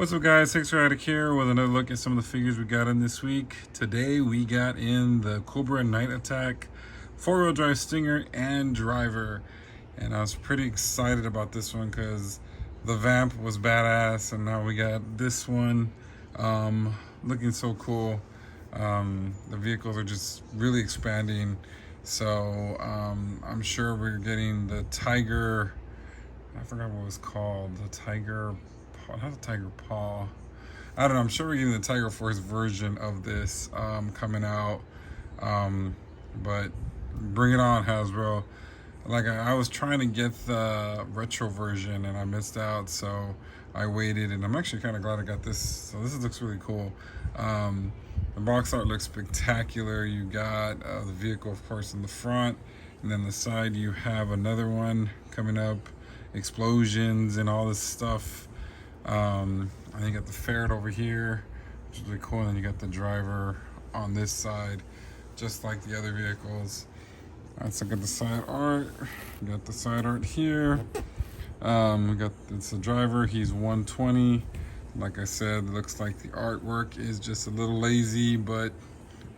What's up, guys? Thanks for here with another look at some of the figures we got in this week. Today we got in the Cobra Night Attack 4-wheel drive Stinger and driver, and I was pretty excited about this one because the vamp was badass, and now we got this one looking so cool. The vehicles are just really expanding, so I'm sure we're getting the Tiger. I forgot what it was called. The Tiger. Not the Tiger Paw. I don't know. I'm sure we're getting the Tiger Force version of this coming out. But bring it on, Hasbro. Like I was trying to get the retro version and I missed out, so I waited, and I'm actually kind of glad I got this. So this looks really cool. The box art looks spectacular. You got the vehicle, of course, in the front, and then the side you have another one coming up, explosions and all this stuff. And you got the ferret over here, which is really cool, and then you got the driver on this side, just like the other vehicles. Let's look at the side art. We got the side art here. It's the driver. He's 120. Like I said, it looks like the artwork is just a little lazy, but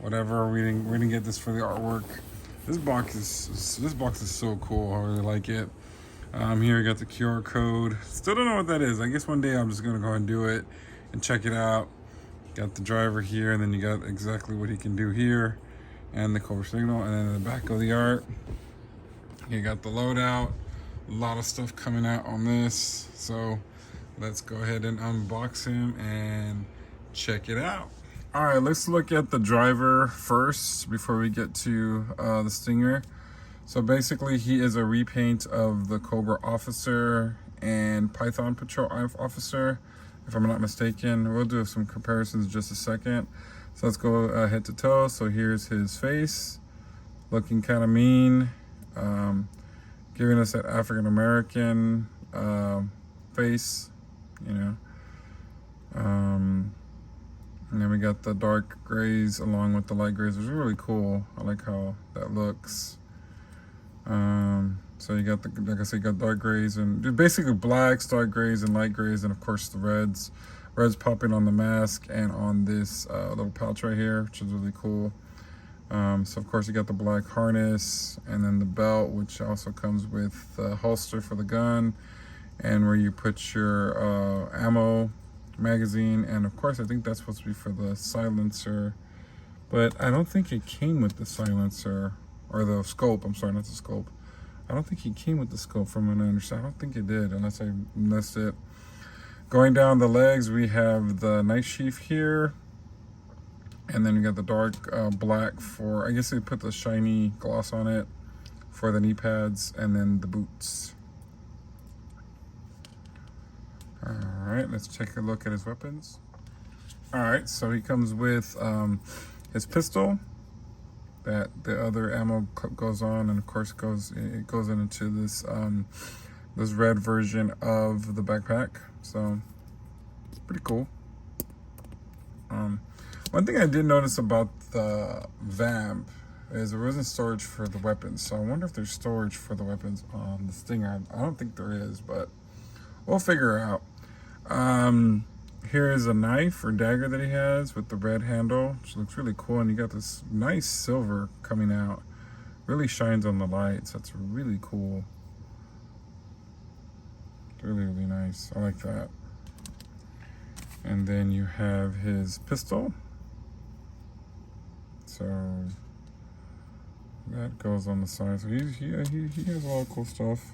whatever. We didn't get this for the artwork. This box is so cool. I really like it. Here we got the QR code. Still don't know what that is. I guess one day I'm just gonna go ahead and do it and check it out. Got the driver here, and then you got exactly what he can do here, and the Cobra signal, and then in the back of the art, you got the loadout. A lot of stuff coming out on this. So let's go ahead and unbox him and check it out. All right, let's look at the driver first before we get to the Stinger. So basically, he is a repaint of the Cobra Officer and Python Patrol Officer, if I'm not mistaken. We'll do some comparisons in just a second. So let's go head to toe. So here's his face, looking kind of mean, giving us that African American face, you know. And then we got the dark grays along with the light grays, which is really cool. I like how that looks. So you got like I said, you got dark grays and basically blacks, dark grays, and light grays, and of course the reds. Reds popping on the mask and on this little pouch right here, which is really cool. So of course you got the black harness, and then the belt, which also comes with the holster for the gun, and where you put your ammo, magazine, and of course I think that's supposed to be for the silencer, but I don't think it came with the silencer. Or the scope, I'm sorry, not the scope. I don't think he came with the scope from what I understand. I don't think it did, unless I missed it. Going down the legs, we have the knife sheath here. And then we got the dark black for, I guess they put the shiny gloss on it for the knee pads, and then the boots. All right, let's take a look at his weapons. All right, so he comes with his pistol that the other ammo clip goes on, and of course it goes into this this red version of the backpack. So it's pretty cool. One thing I did notice about the vamp is there wasn't storage for the weapons, so I wonder if there's storage for the weapons on the Stinger. I don't think there is, but we'll figure it out. Here is a knife or dagger that he has with the red handle, which looks really cool. And you got this nice silver coming out. Really shines on the lights. That's really cool. Really, really nice. I like that. And then you have his pistol. So that goes on the side. So he has a lot of cool stuff.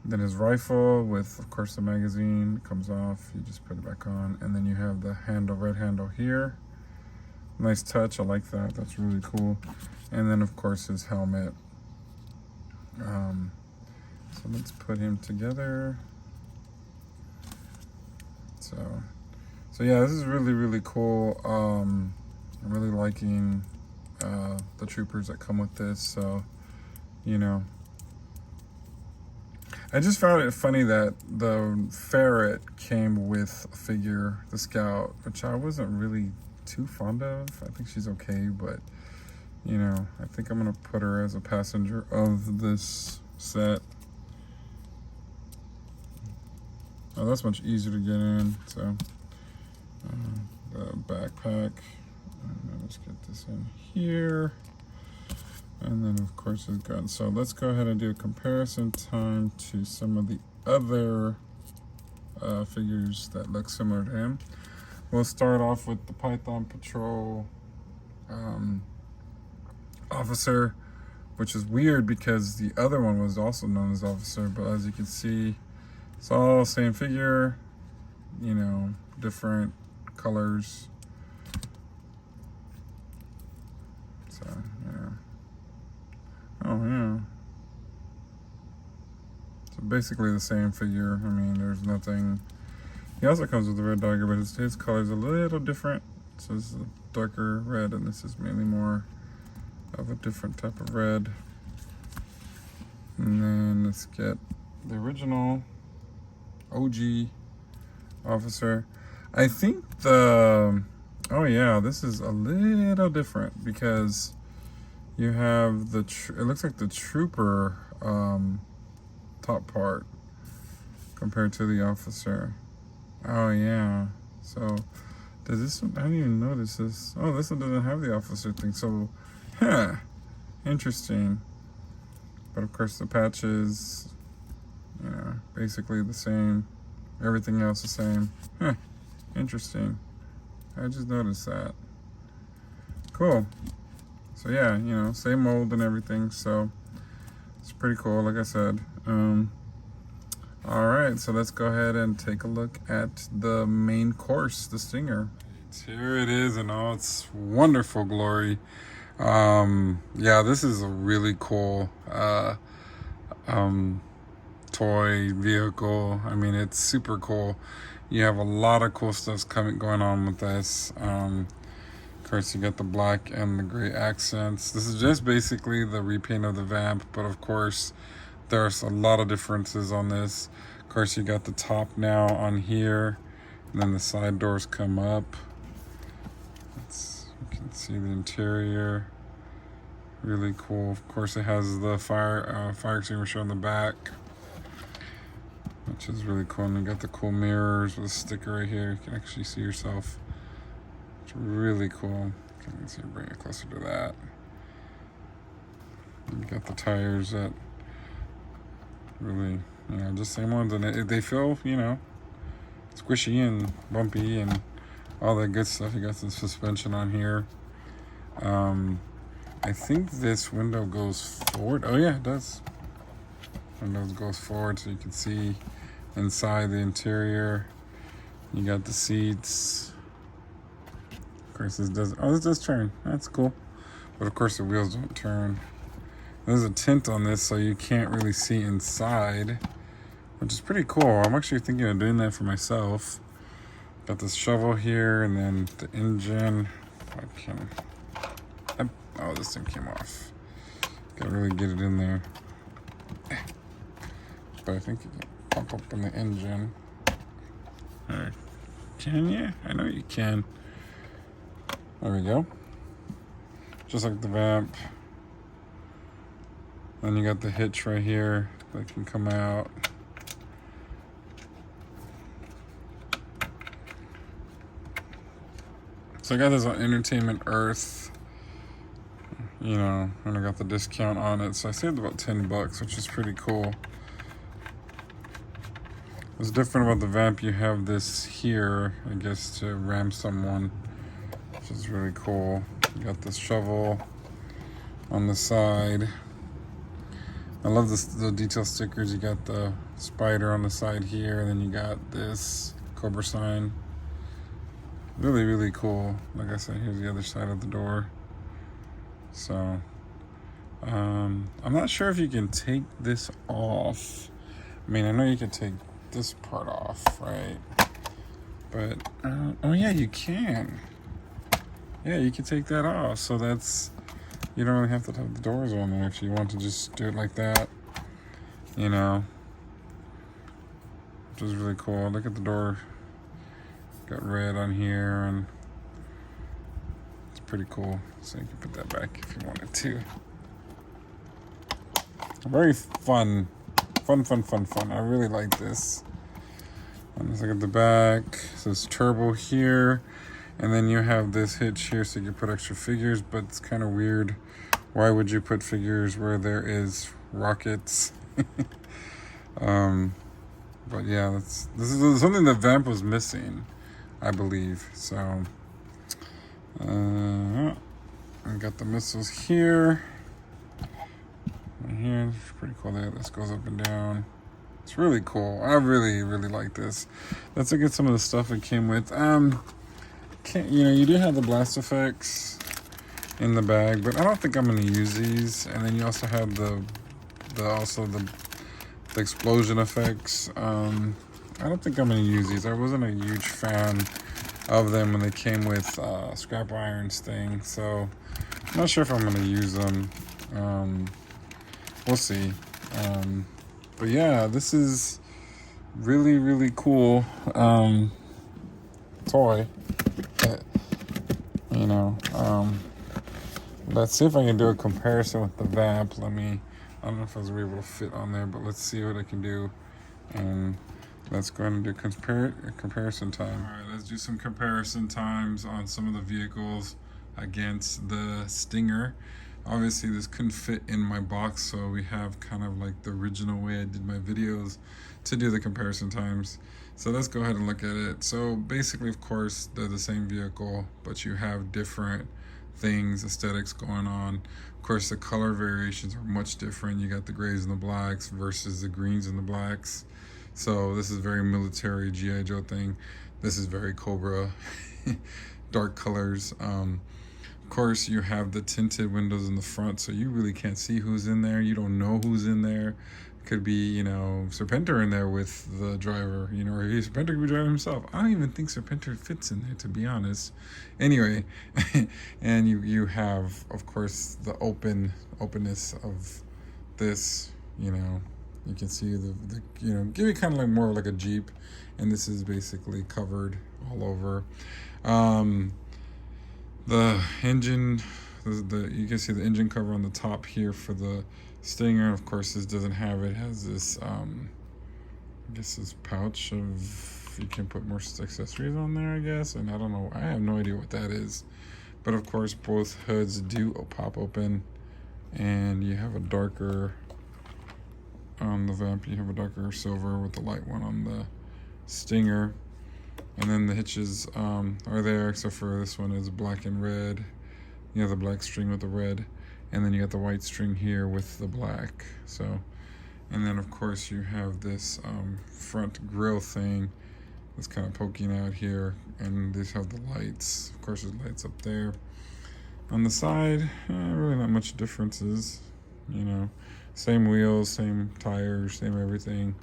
Then his rifle with, of course, the magazine comes off. You just put it back on. And then you have the handle, red handle here. Nice touch. I like that. That's really cool. And then, of course, his helmet. So let's put him together. So yeah, this is really, really cool. I'm really liking the troopers that come with this. So, you know. I just found it funny that the ferret came with a figure, the Scout, which I wasn't really too fond of. I think she's okay, but, you know, I think I'm going to put her as a passenger of this set. Oh, that's much easier to get in. So the backpack. And then let's get this in here. And then of course his gun. So let's go ahead and do a comparison time to some of the other figures that look similar to him. We'll start off with the Python Patrol officer, which is weird because the other one was also known as officer, but as you can see, it's all the same figure, you know, different colors. So, yeah. Oh, yeah. So basically the same figure. I mean, there's nothing. He also comes with the red dogger, but his color's a little different. So this is a darker red, and this is mainly more of a different type of red. And then let's get the original OG officer. I think the, oh yeah, this is a little different because you have the, it looks like the trooper top part compared to the officer. Oh yeah, so does this one, I didn't even notice this. Oh, this one doesn't have the officer thing, so, huh, interesting. But of course the patches, you know, basically the same. Everything else the same. Huh, interesting. I just noticed that. Cool. So yeah, you know, same mold and everything, so it's pretty cool, like I said. All right, so let's go ahead and take a look at the main course, the Stinger. Here it is in all its wonderful glory. Yeah, this is a really cool toy vehicle. I mean, it's super cool. You have a lot of cool stuff going on with this. Of course, you got the black and the gray accents. This is just basically the repaint of the Vamp, but of course, there's a lot of differences on this. Of course, you got the top now on here, and then the side doors come up. You can see the interior. Really cool. Of course, it has the fire extinguisher on the back, which is really cool. And you got the cool mirrors with a sticker right here. You can actually see yourself. It's really cool. You can see, bring it closer to that. You got the tires that really, you know, just same ones, and they feel, you know, squishy and bumpy and all that good stuff. You got some suspension on here. I think this window goes forward. Oh yeah, it does. Window goes forward so you can see inside the interior. You got the seats. Of course, this does turn. That's cool. But of course, the wheels don't turn. There's a tint on this, so you can't really see inside, which is pretty cool. I'm actually thinking of doing that for myself. Got this shovel here, and then the engine. If I can. Oh, this thing came off. Gotta really get it in there. But I think you can pump up in the engine. Alright. Can you? I know you can. There we go. Just like the Vamp. Then you got the hitch right here that can come out. So I got this on Entertainment Earth, you know, and I got the discount on it. So I saved about $10, which is pretty cool. What's different about the Vamp, you have this here, I guess, to ram someone, which is really cool. You got this shovel on the side. I love the detail stickers. You got the spider on the side here, and then you got this Cobra sign. Really, really cool. Like I said, here's the other side of the door. So, I'm not sure if you can take this off. I mean, I know you can take this part off, right? But, oh yeah, you can. Yeah, you can take that off. So that's, you don't really have to have the doors on there if you want to just do it like that, you know, which is really cool. Look at the door. Got red on here, and it's pretty cool. So you can put that back if you wanted to. Very fun. I really like this. Let's look at the back. It says turbo here. And then you have this hitch here so you can put extra figures, but it's kind of weird. Why would you put figures where there is rockets? But yeah, this is something that Vamp was missing, I believe. So, I got the missiles here. Right here, it's pretty cool there. This goes up and down. It's really cool. I really, really like this. Let's look at some of the stuff it came with. You do have the blast effects in the bag, but I don't think I'm gonna use these. And then you also have the explosion effects. I don't think I'm gonna use these. I wasn't a huge fan of them when they came with scrap irons thing, so I'm not sure if I'm gonna use them. We'll see. But yeah, this is really, really cool toy. You know, let's see if I can do a comparison with the Vamp. I don't know if I was able to fit on there, but let's see what I can do. And let's go ahead and do comparison time. All right, let's do some comparison times on some of the vehicles against the Stinger. Obviously, this couldn't fit in my box, so we have kind of like the original way I did my videos to do the comparison times. So let's go ahead and look at it. So basically, of course, they're the same vehicle, but you have different things, aesthetics going on. Of course, the color variations are much different. You got the grays and the blacks versus the greens and the blacks. So this is very military G.I. Joe thing. This is very Cobra, dark colors. Of course, you have the tinted windows in the front, so you really can't see who's in there. You don't know who's in there. Could be, Serpentor in there with the driver, or Serpentor could be driving himself. I don't even think Serpentor fits in there, to be honest. Anyway, and you have, of course, the openness of this, You can see the give it kind of like more like a Jeep, and this is basically covered all over. The engine, you can see the engine cover on the top here for the Stinger. Of course, this doesn't have it. It has this, I guess this pouch of, you can put more accessories on there, I guess. And I don't know, I have no idea what that is. But of course, both hoods do pop open, and you have a darker, on the Vamp, you have a darker silver with the light one on the Stinger. And then the hitches are there, except for this one is black and red. You have the black string with the red, and then you got the white string here with the black. So, and then of course you have this front grille thing that's kind of poking out here, and these have the lights. Of course, there's lights up there. On the side, really not much differences. Same wheels, same tires, same everything.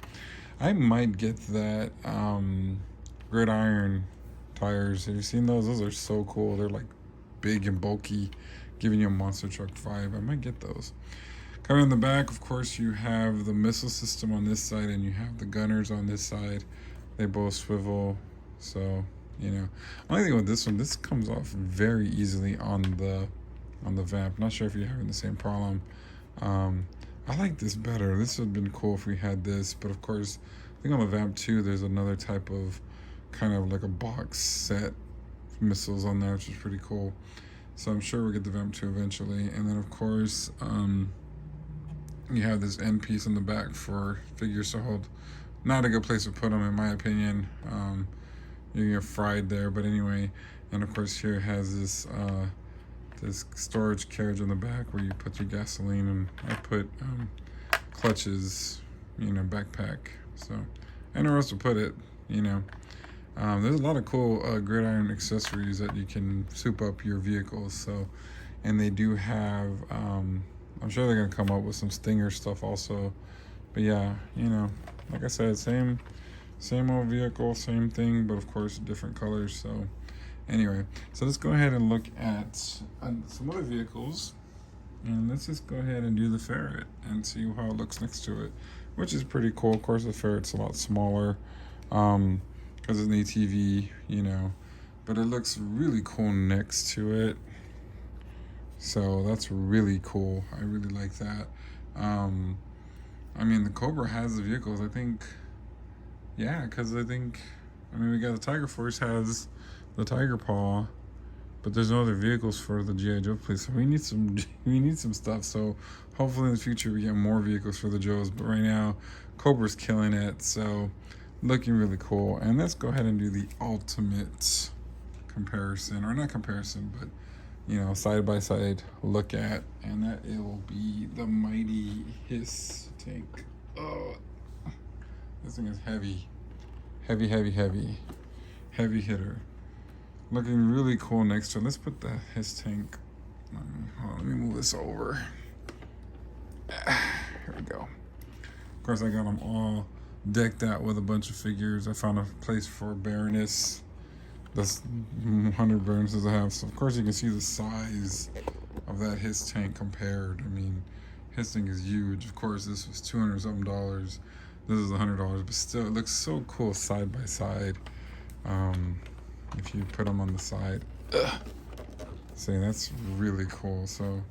I might get that gridiron tires. Have you seen those? Those are so cool. They're like big and bulky, giving you a monster truck vibe. I might get those. Coming in the back, of course, you have the missile system on this side, and you have the gunners on this side. They both swivel. So, only thing with this one, this comes off very easily on the Vamp. Not sure if you're having the same problem. I like this better. This would have been cool if we had this, but of course, I think on the Vamp 2, there's another type of kind of like a box set missiles on there, which is pretty cool. So I'm sure we'll get the Vamp 2 eventually. And then of course, you have this end piece in the back for figures to hold. Not a good place to put them, in my opinion. You get fried there, but anyway. And of course, here it has this this storage carriage in the back where you put your gasoline, and I put clutches, backpack. So I know where else to put it. There's a lot of cool gridiron accessories that you can soup up your vehicles. So, and they do have, I'm sure they're gonna come up with some Stinger stuff also. But yeah, like I said, same old vehicle, same thing, but of course different colors. So anyway, so let's go ahead and look at some other vehicles, and let's just go ahead and do the Ferret and see how it looks next to it, which is pretty cool. Of course, the Ferret's a lot smaller because it's an ATV, but it looks really cool next to it. So that's really cool. I really like that. The Cobra has the vehicles. I think Yeah, because I think, I mean, we got the Tiger Force has the Tiger Paw, but there's no other vehicles for the GI Joe place. So we need some we need some stuff. So hopefully in the future we get more vehicles for the Joes. But right now, Cobra's killing it. So looking really cool. And let's go ahead and do the ultimate comparison, or not comparison, but you know, side by side look at, and that it will be the mighty Hiss tank. Oh, this thing is heavy, heavy, heavy, heavy, heavy hitter. Looking really cool next to it. Let's put the Hiss tank. Let me move this over. Here we go. Of course, I got them all decked out with a bunch of figures. I found a place for Baroness. That's 100 Baronesses I have. So, of course, you can see the size of that Hiss tank compared. I mean, Hiss tank is huge. Of course, this was $200 something. This is $100, but still, it looks so cool side by side. If you put them on the side. See, that's really cool. So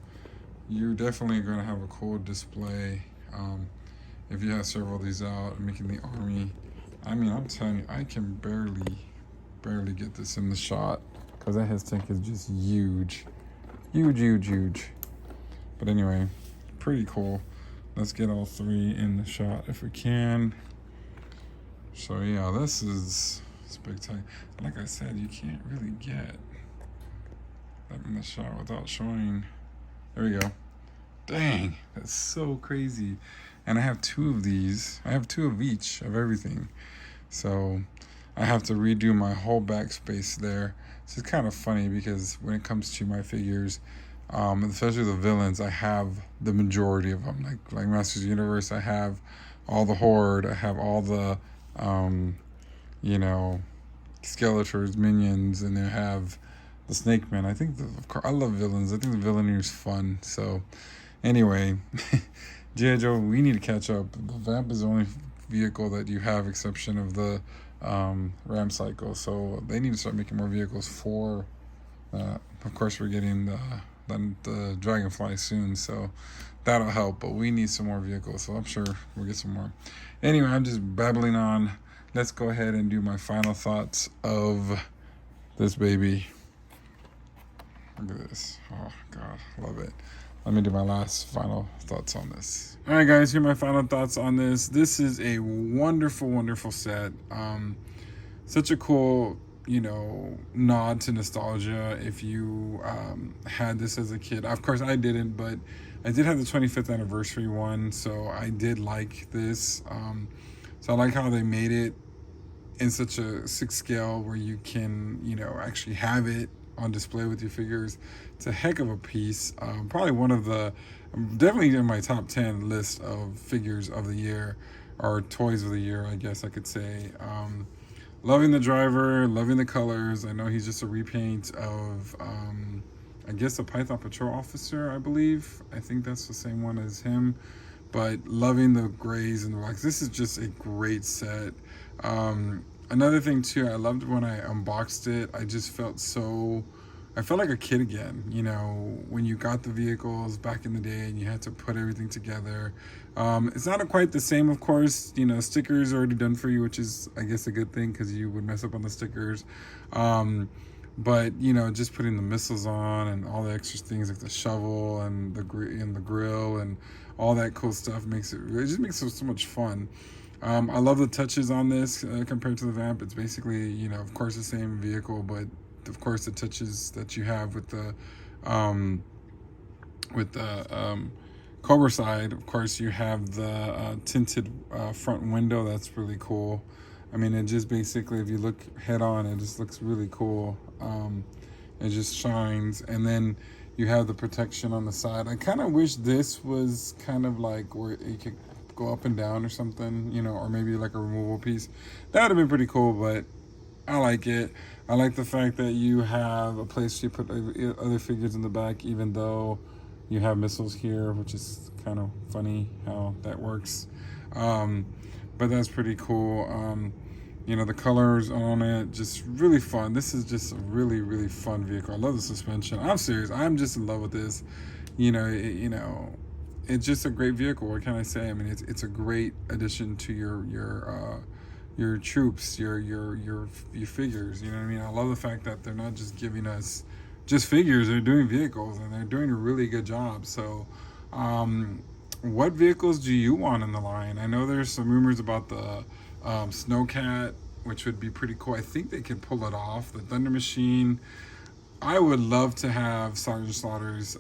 you're definitely going to have a cool display if you have several of these out, making the army. I mean, I'm telling you, I can barely get this in the shot because that Hiss tank is just huge. Huge, huge, huge. But anyway, pretty cool. Let's get all three in the shot if we can. So yeah, this is spectacular. Like I said, you can't really get that in the shot without showing. There we go. Dang, that's so crazy. And I have two of these. I have two of each of everything. So I have to redo my whole backspace there. It's just kind of funny because when it comes to my figures, especially the villains, I have the majority of them. Like Masters of the Universe, I have all the Horde. I have all the, you know, Skeletors, minions, and then I have the Snake Man. I think, of course, I love villains. I think the villainy is fun. So, anyway, G.I. Joe, we need to catch up. The Vamp is the only vehicle that you have, exception of the Ram Cycle. So they need to start making more vehicles for that. Of course, we're getting the Dragonfly soon, so that'll help. But we need some more vehicles, so I'm sure we'll get some more. Anyway, I'm just babbling on. Let's go ahead and do my final thoughts of this baby. Look at this. Oh, God, love it. Let me do my last final thoughts on this. All right, guys, here are my final thoughts on this. This is a wonderful, wonderful set. Such a cool, you know, nod to nostalgia. If you had this as a kid, of course I didn't, but I did have the 25th anniversary one, so I did like this. So I like how they made it in such a 6 scale where you can, you know, actually have it on display with your figures. It's a heck of a piece. Probably one of the, definitely in my top 10 list of figures of the year, or toys of the year, I guess I could say. Loving the driver, loving the colors. I know he's just a repaint of, I guess, a Python Patrol officer, I believe. I think that's the same one as him. But loving the grays and the blacks. This is just a great set. Another thing too, I loved when I unboxed it. I just felt I felt like a kid again, you know, when you got the vehicles back in the day and you had to put everything together. It's not quite the same, of course, you know, stickers are already done for you, which is, I guess, a good thing because you would mess up on the stickers. But, you know, just putting the missiles on and all the extra things like the shovel and the grill and all that cool stuff just makes it so much fun. I love the touches on this compared to the Vamp. It's basically, you know, of course, the same vehicle, but of course the touches that you have with the Cobra side. Of course, you have the tinted front window. That's really cool. I mean, it just basically, if you look head on, it just looks really cool. It just shines, and then you have the protection on the side. I kind of wish this was kind of like where it could go up and down or something, you know, or maybe like a removable piece. That would have been pretty cool, but I like it. I like the fact that you have a place to put other figures in the back, even though you have missiles here, which is kind of funny how that works. But that's pretty cool. You know, the colors on it, just really fun. This is just a really, really fun vehicle. I love the suspension. I'm serious. I'm just in love with this. You know, it's just a great vehicle. What can I say? I mean, it's a great addition to your troops, your figures. You know what I mean? I love the fact that they're not just giving us just figures; they're doing vehicles, and they're doing a really good job. So, what vehicles do you want in the line? I know there's some rumors about the Snowcat, which would be pretty cool. I think they could pull it off. The Thunder Machine. I would love to have Sergeant Slaughter's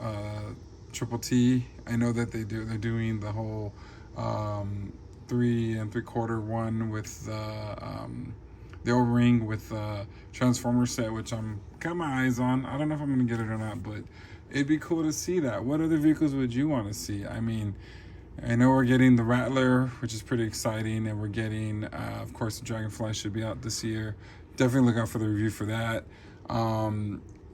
Triple T. I know that they're doing the whole 3 3/4 one with the O-ring with the Transformer set, which I'm got my eyes on. I don't know if I'm gonna get it or not, but it'd be cool to see that. What other vehicles would you want to see? I mean, I know we're getting the Rattler, which is pretty exciting, and we're getting, of course, the Dragonfly should be out this year. Definitely look out for the review for that.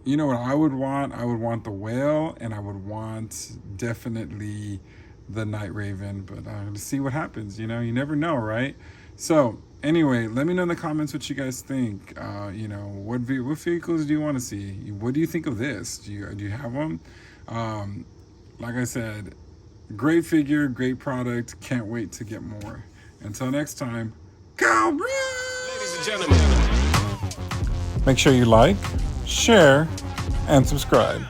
You know what I would want? I would want the Whale, and I would want definitely the Night Raven. But to see what happens, you know, you never know, right? So anyway, let me know in the comments what you guys think. You know, what vehicles do you want to see? What do you think of this? Do you have one? Like I said, great figure, great product. Can't wait to get more. Until next time, Cobra! Ladies and gentlemen. Make sure you like, share, and subscribe.